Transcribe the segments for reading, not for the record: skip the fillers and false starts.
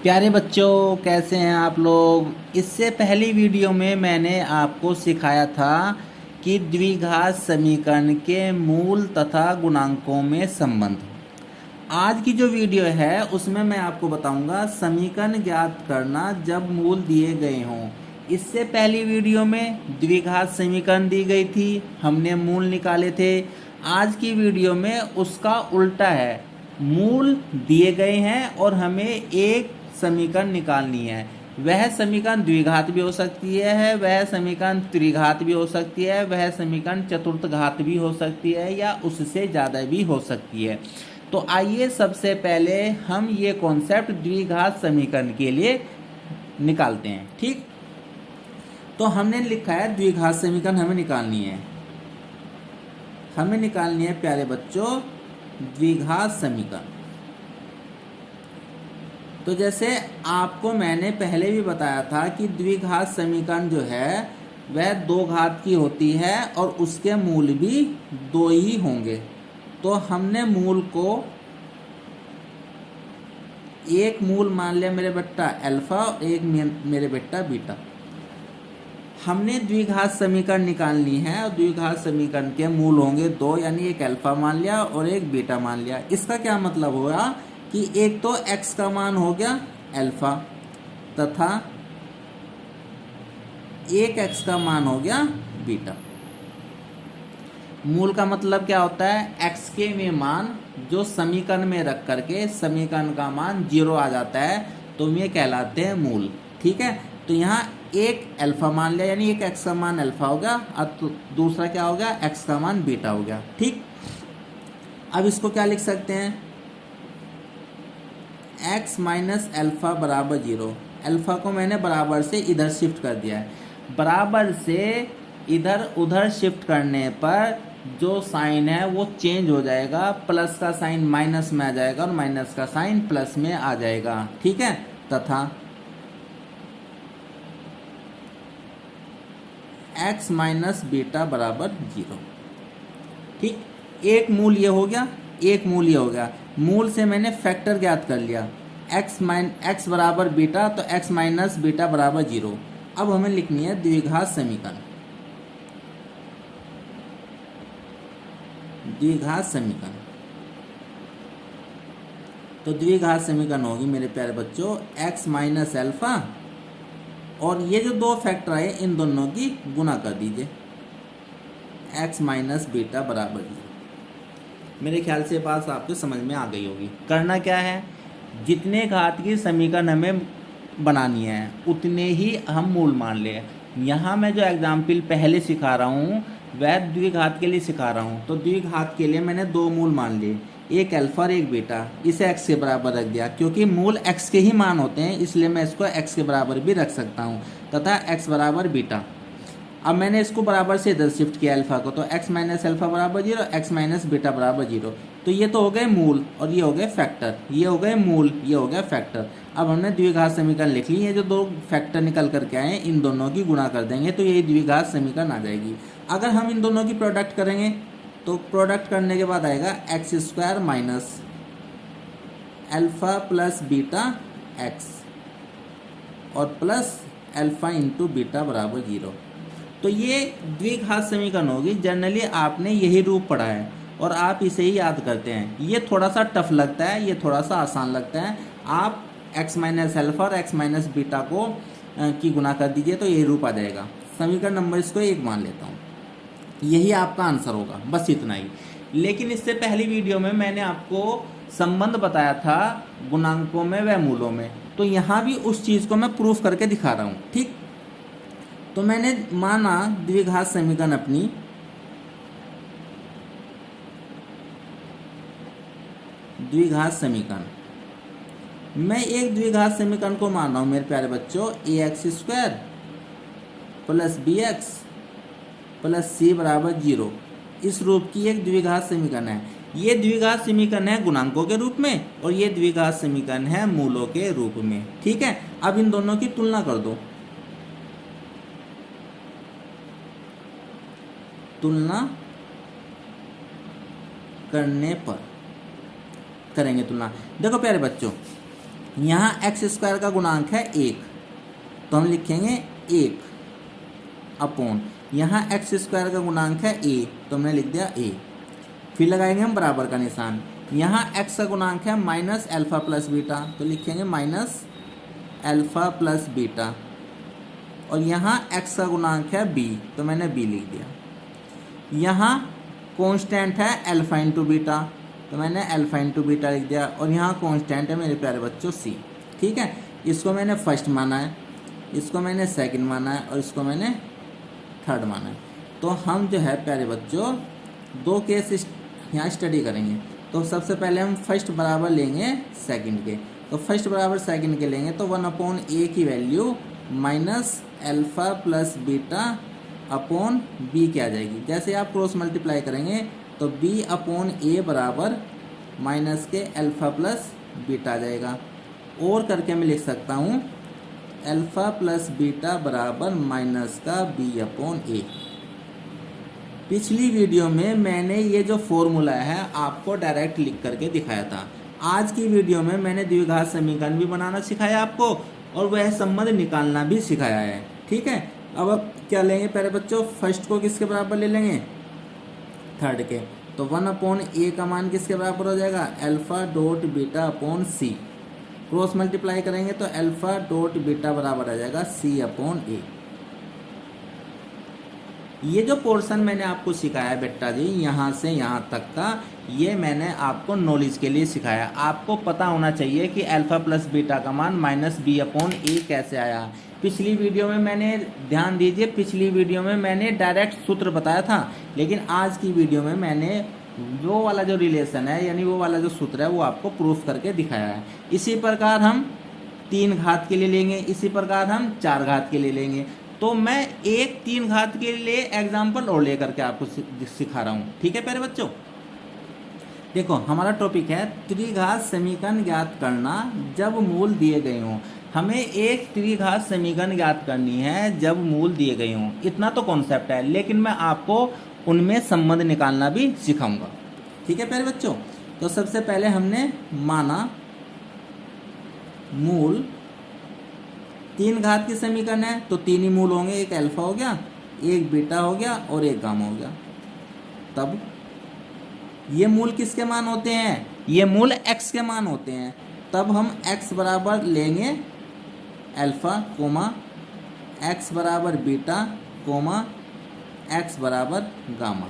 प्यारे बच्चों, कैसे हैं आप लोग। इससे पहली वीडियो में मैंने आपको सिखाया था कि द्विघात समीकरण के मूल तथा गुणांकों में संबंध। आज की जो वीडियो है उसमें मैं आपको बताऊंगा समीकरण ज्ञात करना जब मूल दिए गए हों। इससे पहली वीडियो में द्विघात समीकरण दी गई थी, हमने मूल निकाले थे। आज की वीडियो में उसका उल्टा है, मूल दिए गए हैं और हमें एक समीकरण निकालनी है। वह समीकरण द्विघात भी हो सकती है, वह समीकरण त्रिघात भी हो सकती है, वह समीकरण चतुर्थ घात भी हो सकती है या उससे ज़्यादा भी हो सकती है। तो आइए सबसे पहले हम ये कॉन्सेप्ट द्विघात समीकरण के लिए निकालते हैं। ठीक, तो हमने लिखा है द्विघात समीकरण हमें निकालनी है प्यारे बच्चों द्विघात समीकरण। तो जैसे आपको मैंने पहले भी बताया था कि द्विघात समीकरण जो है वह दो घात की होती है और उसके मूल भी दो ही होंगे। तो हमने मूल को एक मूल मान लिया मेरे बेटा अल्फा और एक मेरे बेटा बीटा। हमने द्विघात समीकरण निकालनी है और द्विघात समीकरण के मूल होंगे दो, यानी एक अल्फा मान लिया और एक बीटा मान लिया। इसका क्या मतलब हुआ कि एक तो x का मान हो गया अल्फा तथा एक x का मान हो गया बीटा। मूल का मतलब क्या होता है, x के में मान जो समीकरण में रख करके समीकरण का मान 0 आ जाता है तो ये कहलाते हैं मूल। ठीक है, तो यहाँ एक अल्फा मान लिया यानी एक x का मान अल्फा हो गया और तो दूसरा क्या हो गया, x का मान बीटा हो गया। ठीक, अब इसको क्या लिख सकते हैं, x माइनस अल्फा बराबर 0। अल्फा को मैंने बराबर से इधर शिफ्ट कर दिया है। बराबर से इधर उधर शिफ्ट करने पर जो साइन है वो चेंज हो जाएगा, प्लस का साइन माइनस में आ जाएगा और माइनस का साइन प्लस में आ जाएगा। ठीक है, तथा x माइनस बीटा बराबर 0। ठीक, एक मूल ये हो गया, एक मूल ये हो गया। मूल से मैंने फैक्टर ज्ञात कर लिया, x बराबर बीटा तो x माइनस बीटा बराबर 0। अब हमें लिखनी है द्विघात समीकरण। द्विघात समीकरण तो द्विघात समीकरण होगी मेरे प्यारे बच्चों x माइनस अल्फा और ये जो दो फैक्टर आए इन दोनों की गुणा कर दीजिए, x माइनस बीटा बराबर 0। मेरे ख्याल से बात आपको समझ में आ गई होगी। करना क्या है, जितने घात की समीकरण हमें बनानी है उतने ही हम मूल मान ले। यहाँ मैं जो एग्जाम्पल पहले सिखा रहा हूँ वह द्विघात के लिए सिखा रहा हूँ। तो द्विघात के लिए मैंने दो मूल मान लिए, एक अल्फा और एक बीटा। इसे x के बराबर रख दिया, क्योंकि मूल x के ही मान होते हैं इसलिए मैं इसको x के बराबर भी रख सकता हूँ, तथा x बराबर बीटा। अब मैंने इसको बराबर से इधर शिफ्ट किया अल्फा को, तो x माइनस अल्फा बराबर 0, x माइनस बीटा बराबर 0। तो ये तो हो गए मूल और ये हो गए फैक्टर, ये हो गए मूल, ये हो गया फैक्टर। अब हमने द्विघात समीकरण लिख ली है, जो दो फैक्टर निकल करके आए इन दोनों की गुणा कर देंगे तो यही द्विघात समीकरण आ जाएगी। अगर हम इन दोनों की प्रोडक्ट करेंगे तो प्रोडक्ट करने के बाद आएगा x square minus alpha plus beta x और प्लस अल्फा इंटू बीटा बराबर 0। तो ये द्विघात समीकरण होगी। जनरली आपने यही रूप पढ़ा है और आप इसे ही याद करते हैं। ये थोड़ा सा टफ लगता है, ये थोड़ा सा आसान लगता है। आप x माइनस अल्फा और x माइनस बीटा को की गुणा कर दीजिए तो यही रूप आ जाएगा। समीकरण नंबर इसको 1 मान लेता हूँ, यही आपका आंसर होगा, बस इतना ही। लेकिन इससे पहली वीडियो में मैंने आपको संबंध बताया था गुणांकों में व मूलों में, तो यहाँ भी उस चीज़ को मैं प्रूफ करके दिखा रहा हूँ। ठीक, तो मैंने माना द्विघात समीकरण अपनी द्विघात समीकरण, मैं एक द्विघात समीकरण को मान रहा हूँ मेरे प्यारे बच्चों, ax square plus bx plus c बराबर 0। इस रूप की एक द्विघात समीकरण है। ये द्विघात समीकरण है गुणांकों के रूप में और ये द्विघात समीकरण है मूलों के रूप में। ठीक है, अब इन दोनों की तुलना कर दो। तुलना करने पर करेंगे तुलना। देखो प्यारे बच्चों, यहाँ एक्स स्क्वायर का गुणांक है 1, तो हम लिखेंगे 1 अपॉन, यहाँ एक्स स्क्वायर का गुणांक है a, तो हमने लिख दिया a। फिर लगाएंगे हम बराबर का निशान। यहाँ x का गुणांक है माइनस अल्फ़ा प्लस बीटा, तो लिखेंगे माइनस अल्फ़ा प्लस बीटा। और यहाँ x का गुणांक है b, तो मैंने b लिख दिया। यहाँ कांस्टेंट है अल्फ़ा इंटू बीटा, तो मैंने अल्फ़ा इंटू बीटा लिख दिया। और यहाँ कांस्टेंट है मेरे प्यारे बच्चों c। ठीक है, इसको मैंने फर्स्ट माना है, इसको मैंने सेकंड माना है और इसको मैंने थर्ड माना है। तो हम जो है प्यारे बच्चों दो केस यहाँ स्टडी करेंगे। तो सबसे पहले हम फर्स्ट बराबर लेंगे सेकंड के, तो फर्स्ट बराबर सेकंड के लेंगे तो 1/a की value minus alpha plus beta upon b क्या आ जाएगी। जैसे आप क्रॉस मल्टीप्लाई करेंगे तो b/a बराबर माइनस के अल्फ़ा प्लस बीटा आ जाएगा। और करके मैं लिख सकता हूँ अल्फ़ा प्लस बीटा बराबर माइनस का b/a। पिछली वीडियो में मैंने ये जो फॉर्मूला है आपको डायरेक्ट लिख करके दिखाया था। आज की वीडियो में मैंने द्विघात समीकरण भी बनाना सिखाया आपको और वह संबंध निकालना भी सिखाया है। ठीक है, अब क्या लेंगे प्यारे बच्चों, फर्स्ट को किसके बराबर ले लेंगे, थर्ड के। तो 1/a का मान किसके बराबर हो जाएगा, alpha dot beta upon c। Cross multiply करेंगे तो अल्फ़ा डॉट बीटा बराबर आ जाएगा c/a। ये जो पोर्शन मैंने आपको सिखाया बेटा जी यहाँ से यहाँ तक का, ये मैंने आपको नॉलेज के लिए सिखाया। आपको पता होना चाहिए कि अल्फ़ा प्लस बीटा का मान माइनस b/a कैसे आया। पिछली वीडियो में मैंने, ध्यान दीजिए, पिछली वीडियो में मैंने डायरेक्ट सूत्र बताया था, लेकिन आज की वीडियो में मैंने वो वाला जो रिलेशन है यानी वो वाला जो सूत्र है वो आपको प्रूफ करके दिखाया है। इसी प्रकार हम 3 घात के लिए लेंगे, इसी प्रकार हम 4 घात के लिए लेंगे। तो मैं एक 3 घात के लिए एग्जाम्पल और लेकर के आपको सिखा रहा हूँ। ठीक है प्यारे बच्चों, देखो हमारा टॉपिक है त्रिघात समीकरण ज्ञात करना जब मूल दिए गए हों। हमें एक त्रिघात समीकरण ज्ञात करनी है जब मूल दिए गए हों, इतना तो कॉन्सेप्ट है, लेकिन मैं आपको उनमें संबंध निकालना भी सिखाऊंगा। ठीक है प्यारे बच्चों, तो सबसे पहले हमने माना मूल 3 घात की समीकरण है, तो 3 ही मूल होंगे, एक अल्फा हो गया, एक बीटा हो गया और एक गामा हो गया। तब ये मूल किसके मान होते हैं, ये मूल x के मान होते हैं। तब हम x बराबर लेंगे अल्फा कोमा x बराबर बीटा कोमा x बराबर गामा।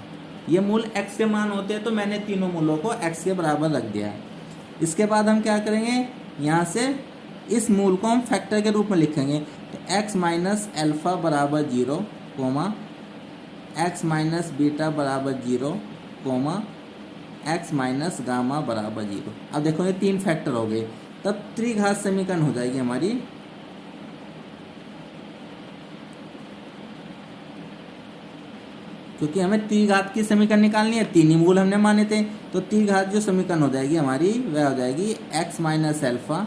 ये मूल x के मान होते हैं, तो मैंने तीनों मूलों को x के बराबर रख दिया है। इसके बाद हम क्या करेंगे, यहाँ से इस मूल को हम फैक्टर के रूप में लिखेंगे। तो x माइनस अल्फ़ा बराबर 0 कोमा x माइनस बीटा बराबर 0 कोमा x माइनस गामा बराबर 0। अब देखो ये 3 फैक्टर हो गए, तब त्रिघात समीकरण हो जाएगी हमारी। क्योंकि हमें त्रिघात की समीकरण निकालनी है, 3 ही मूल हमने माने थे, तो त्रिघात जो समीकरण हो जाएगी हमारी वह हो जाएगी x माइनस अल्फ़ा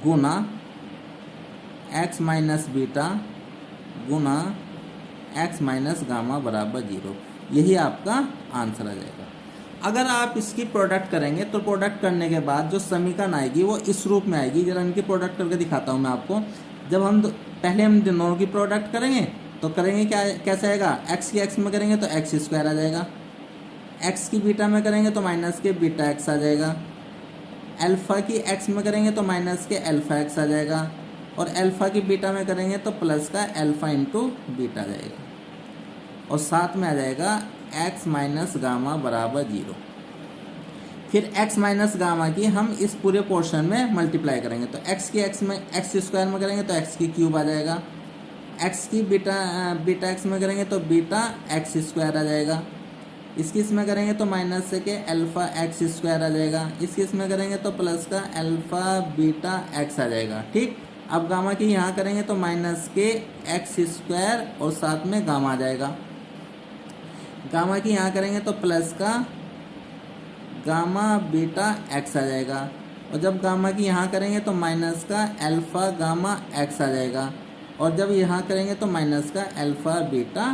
गुना x माइनस बीटा गुना x माइनस गामा बराबर 0। यही आपका आंसर आ जाएगा। अगर आप इसकी प्रोडक्ट करेंगे तो प्रोडक्ट करने के बाद जो समीकरण आएगी वो इस रूप में आएगी। जरा इनकी प्रोडक्ट करके दिखाता हूँ मैं आपको। जब हम पहले हम दोनों की प्रोडक्ट करेंगे तो करेंगे क्या, कैसे आएगा, x की x में करेंगे तो x स्क्वायर आ जाएगा, x की बीटा में करेंगे तो माइनस के बीटा x आ जाएगा, अल्फ़ा की x में करेंगे तो माइनस के अल्फ़ा x आ जाएगा, और अल्फ़ा की बीटा में करेंगे तो प्लस का अल्फ़ा इंटू बीटा आ जाएगा, और साथ में आ जाएगा x माइनस गामा बराबर 0। फिर x माइनस गामा की हम इस पूरे पोर्शन में मल्टीप्लाई करेंगे, तो x की x में x स्क्वायर में करेंगे तो x की क्यूब आ जाएगा, x की बीटा x में करेंगे तो बीटा x स्क्वायर आ जाएगा, इसकी इसमें करेंगे तो माइनस के अल्फ़ा x स्क्वायर आ जाएगा, इसकी इसमें करेंगे तो प्लस का अल्फ़ा बीटा x आ जाएगा। ठीक, अब गामा की यहाँ करेंगे तो माइनस के x स्क्वायर और साथ में गामा आ जाएगा, गामा की यहाँ करेंगे तो प्लस का गामा बीटा x आ जाएगा, और जब गामा की यहाँ करेंगे तो माइनस का अल्फ़ा गामा x आ जाएगा, और जब यहाँ करेंगे तो माइनस का अल्फ़ा बीटा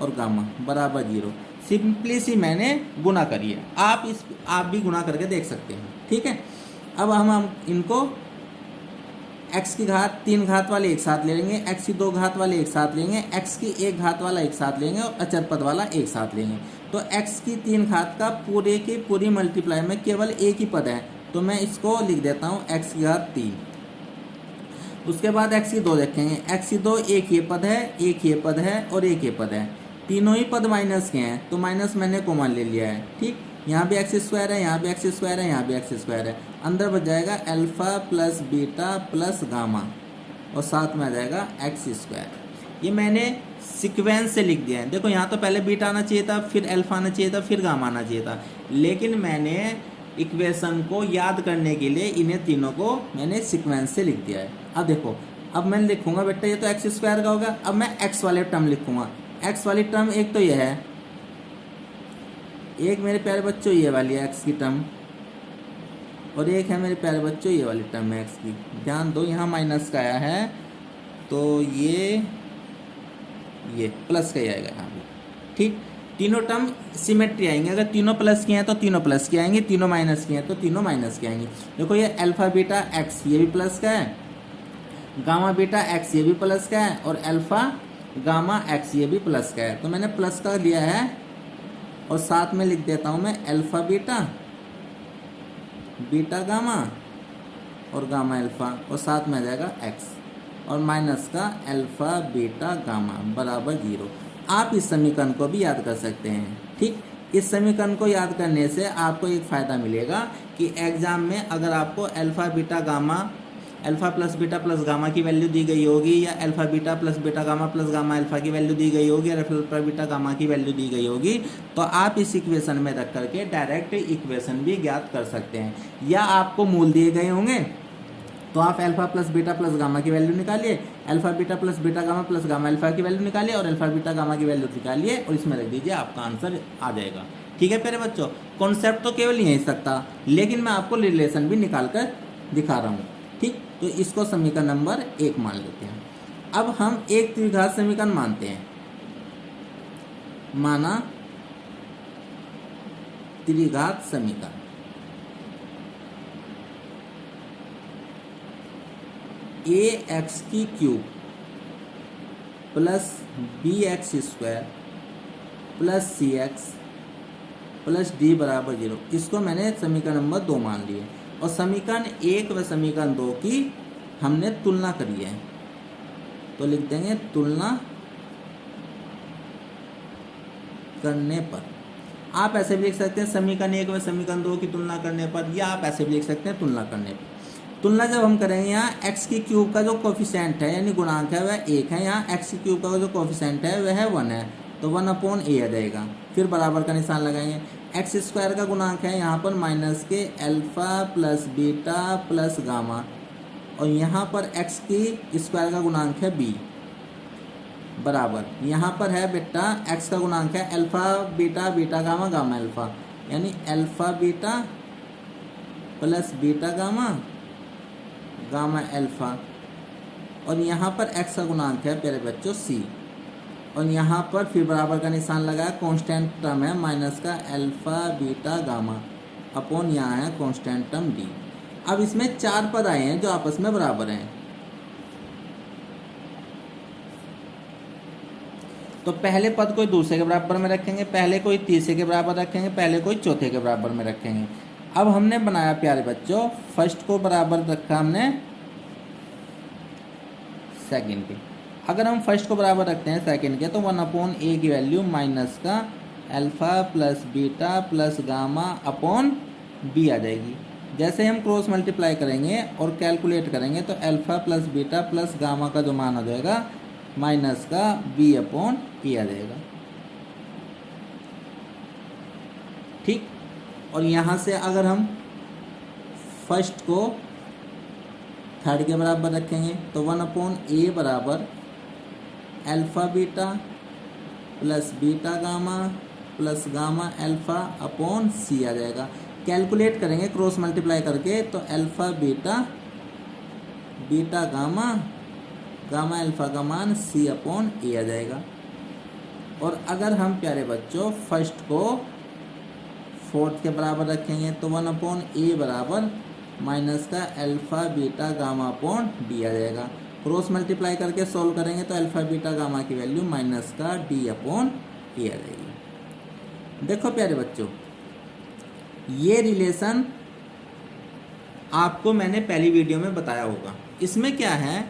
और गामा बराबर 0। सिंपली सी मैंने गुना करी है, आप भी गुना करके देख सकते हैं। ठीक है, अब हम इनको x की घात 3 घात वाले एक साथ ले लेंगे, x की 2 घात वाले एक साथ लेंगे, x की 1 घात वाला एक साथ लेंगे और अचर पद वाला एक साथ लेंगे। तो x की 3 घात का पूरे की पूरी मल्टीप्लाई में केवल एक ही पद है, तो मैं इसको लिख देता हूँ x की घात 3। उसके बाद x की 2 देखेंगे, x की 2 एक ये पद है, एक ये पद है और एक ये पद है, तीनों ही पद माइनस के हैं, तो माइनस मैंने कॉमन ले लिया है। ठीक, यहाँ भी एक्स स्क्वायर है, यहाँ भी एक्स स्क्वायर है, यहाँ भी एक्स स्क्वायर है, अंदर बच जाएगा alpha plus beta plus gamma और साथ में आ जाएगा एक्स स्क्वायर। ये मैंने सीक्वेंस से लिख दिया है। देखो यहाँ तो पहले बीटा आना चाहिए था, फिर अल्फ़ा आना चाहिए था, फिर गामा आना चाहिए था, लेकिन मैंने इक्वेशन को याद करने के लिए इन्हें तीनों को मैंने सीक्वेंस से लिख दिया है। अब देखो, अब मैं लिखूँगा बेटा ये तो एक्स स्क्वायर का होगा, अब मैं एक्स वाले टर्म लिखूँगा। एक्स वाली टर्म एक तो ये है, एक मेरे प्यारे बच्चों ये वाली है एक्स की टर्म, और एक है मेरे प्यारे बच्चों ये वाली टर्म है एक्स की। ध्यान दो यहाँ माइनस का आया है तो ये प्लस का ही आएगा यहाँ पे। ठीक, तीनों टर्म सिमेट्री आएंगे, अगर तीनों प्लस के हैं तो तीनों प्लस के आएंगे, तीनों माइनस के हैं तो तीनों माइनस के आएंगे। देखो ये अल्फ़ा बीटा एक्स ये भी प्लस का है, गामा बीटा एक्स ये भी प्लस का है, और अल्फ़ा गामा एक्स ये भी प्लस का है। तो मैंने प्लस का लिया है और साथ में लिख देता हूँ मैं अल्फ़ा बीटा, बीटा गामा और गामा अल्फ़ा, और साथ में आ जाएगा एक्स, और माइनस का अल्फ़ा बीटा गामा बराबर 0। आप इस समीकरण को भी याद कर सकते हैं। ठीक, इस समीकरण को याद करने से आपको एक फ़ायदा मिलेगा कि एग्ज़ाम में अगर आपको alpha beta gamma, alpha plus beta plus gamma की वैल्यू दी गई होगी, या alpha beta plus beta gamma plus gamma alpha की वैल्यू दी गई होगी, या अल्फ़ा बीटा गामा की वैल्यू दी गई होगी, तो आप इस इक्वेशन में रख करके डायरेक्ट इक्वेशन भी ज्ञात कर सकते हैं। या आपको मूल दिए गए होंगे तो आप alpha plus beta plus gamma की वैल्यू निकालिए, alpha beta plus beta gamma plus gamma alpha की वैल्यू निकालिए, और अल्फ़ा बीटा गामा की वैल्यू निकालिए और इसमें रख दीजिए, आपका आंसर आ जाएगा। ठीक है प्यारे बच्चों, कॉन्सेप्ट तो केवल यही सकता, लेकिन मैं आपको रिलेशन भी निकाल कर दिखा रहा हूँ। ठीक, तो इसको समीकरण नंबर 1 मान लेते हैं। अब हम एक त्रिघात समीकरण मानते हैं। माना त्रिघात समीकरण, ए एक्स की cube plus B X square plus C X plus D बराबर 0, इसको मैंने समीकरण नंबर 2 मान लिए, और समीकरण 1 व समीकरण 2 की हमने तुलना करी है, तो लिख देंगे तुलना करने पर। आप ऐसे भी लिख सकते हैं समीकरण 1 व समीकरण 2 की तुलना करने पर, या आप ऐसे भी लिख सकते हैं तुलना करने पर। तुलना जब हम करेंगे, यहाँ एक्स की क्यूब का जो कोफिशिएंट है यानी गुणांक है वह 1 है, यहाँ एक्स की क्यूब का जो कोफिशिएंट है वह 1 है, तो 1/a आ जाएगा। फिर बराबर का निशान लगाएंगे। एक्स स्क्वायर का गुणांक है यहाँ पर माइनस के alpha plus beta plus gamma, और यहाँ पर एक्स की स्क्वायर का गुणांक है b बराबर, यहाँ पर है बेटा एक्स का गुणांक है alpha beta beta gamma gamma alpha, यानी alpha beta plus beta gamma gamma alpha, और यहाँ पर एक्स का गुणांक है प्यारे बच्चों c, और यहाँ पर फिर बराबर का निशान लगाया, कांस्टेंट टर्म है माइनस का अल्फ़ा बीटा गामा अपॉन यहाँ है कांस्टेंट टर्म d। अब इसमें 4 पद आए हैं जो आपस में बराबर हैं, तो पहले पद कोई दूसरे के बराबर में रखेंगे, पहले कोई तीसरे के बराबर रखेंगे, पहले कोई चौथे के बराबर में रखेंगे। अब हमने बनाया प्यारे बच्चों, फर्स्ट को बराबर रखा हमने सेकंड के। अगर हम फर्स्ट को बराबर रखते हैं सेकंड के, तो 1/a की वैल्यू माइनस का alpha plus beta plus gamma upon b आ जाएगी। जैसे हम क्रॉस मल्टीप्लाई करेंगे और कैलकुलेट करेंगे तो alpha plus beta plus gamma का जो मान आ जाएगा माइनस का b/a आ जाएगा। ठीक, और यहाँ से अगर हम फर्स्ट को थर्ड के बराबर रखेंगे तो 1/a बराबर alpha beta plus beta gamma plus gamma alpha upon c आ जाएगा। कैलकुलेट करेंगे क्रॉस मल्टीप्लाई करके तो alpha beta beta gamma gamma alpha का मान c/a आ जाएगा। और अगर हम प्यारे बच्चों फर्स्ट को फोर्थ के बराबर रखेंगे तो 1/a बराबर माइनस का alpha beta gamma upon D आ जाएगा। क्रॉस मल्टीप्लाई करके सॉल्व करेंगे तो अल्फ़ा बीटा गामा की वैल्यू माइनस का डी अपॉन ए आ जाएगी। देखो प्यारे बच्चों, ये रिलेशन आपको मैंने पहली वीडियो में बताया होगा। इसमें क्या है,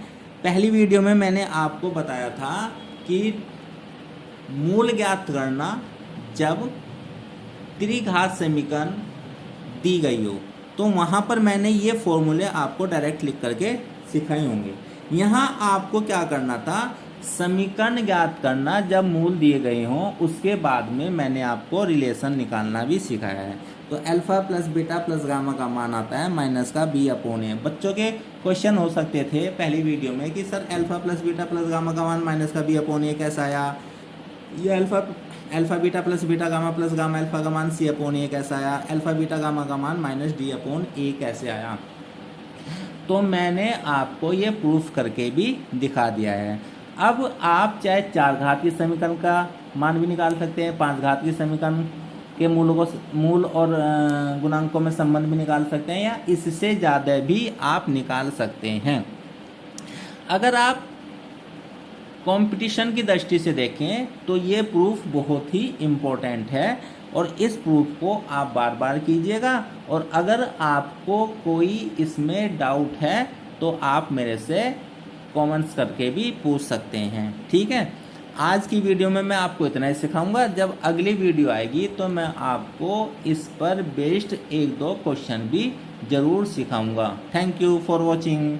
पहली वीडियो में मैंने आपको बताया था कि मूल ज्ञात करना जब त्रिघात समीकरण दी गई हो, तो वहाँ पर मैंने ये फॉर्मूले आपको डायरेक्ट लिख करके सिखाए होंगे। यहाँ आपको क्या करना था, समीकरण ज्ञात करना जब मूल दिए गए हों, उसके बाद में मैंने आपको रिलेशन निकालना भी सिखाया है। तो alpha plus beta plus gamma का मान आता है माइनस का बी अपॉन ए। बच्चों के क्वेश्चन हो सकते थे पहली वीडियो में कि sir alpha plus beta plus gamma का मान माइनस का बी अपॉन ए कैसा आया, ये alpha beta plus beta gamma plus gamma alpha का मान सी अपॉन ए कैसा आया, अल्फ़ा बीटा गामा का मान माइनस डी अपॉन ए कैसे आया। तो मैंने आपको ये प्रूफ करके भी दिखा दिया है। अब आप चाहे 4 घात की समीकरण का मान भी निकाल सकते हैं, 5 घात की समीकरण के मूल और गुणांकों में संबंध भी निकाल सकते हैं, या इससे ज़्यादा भी आप निकाल सकते हैं। अगर आप कंपटीशन की दृष्टि से देखें तो ये प्रूफ बहुत ही इम्पोर्टेंट है और इस प्रूफ को आप बार बार कीजिएगा। और अगर आपको कोई इसमें डाउट है तो आप मेरे से कमेंट्स करके भी पूछ सकते हैं, ठीक है। आज की वीडियो में मैं आपको इतना ही सिखाऊंगा। जब अगली वीडियो आएगी तो मैं आपको इस पर बेस्ड 1-2 क्वेश्चन भी ज़रूर सिखाऊंगा। Thank you for watching.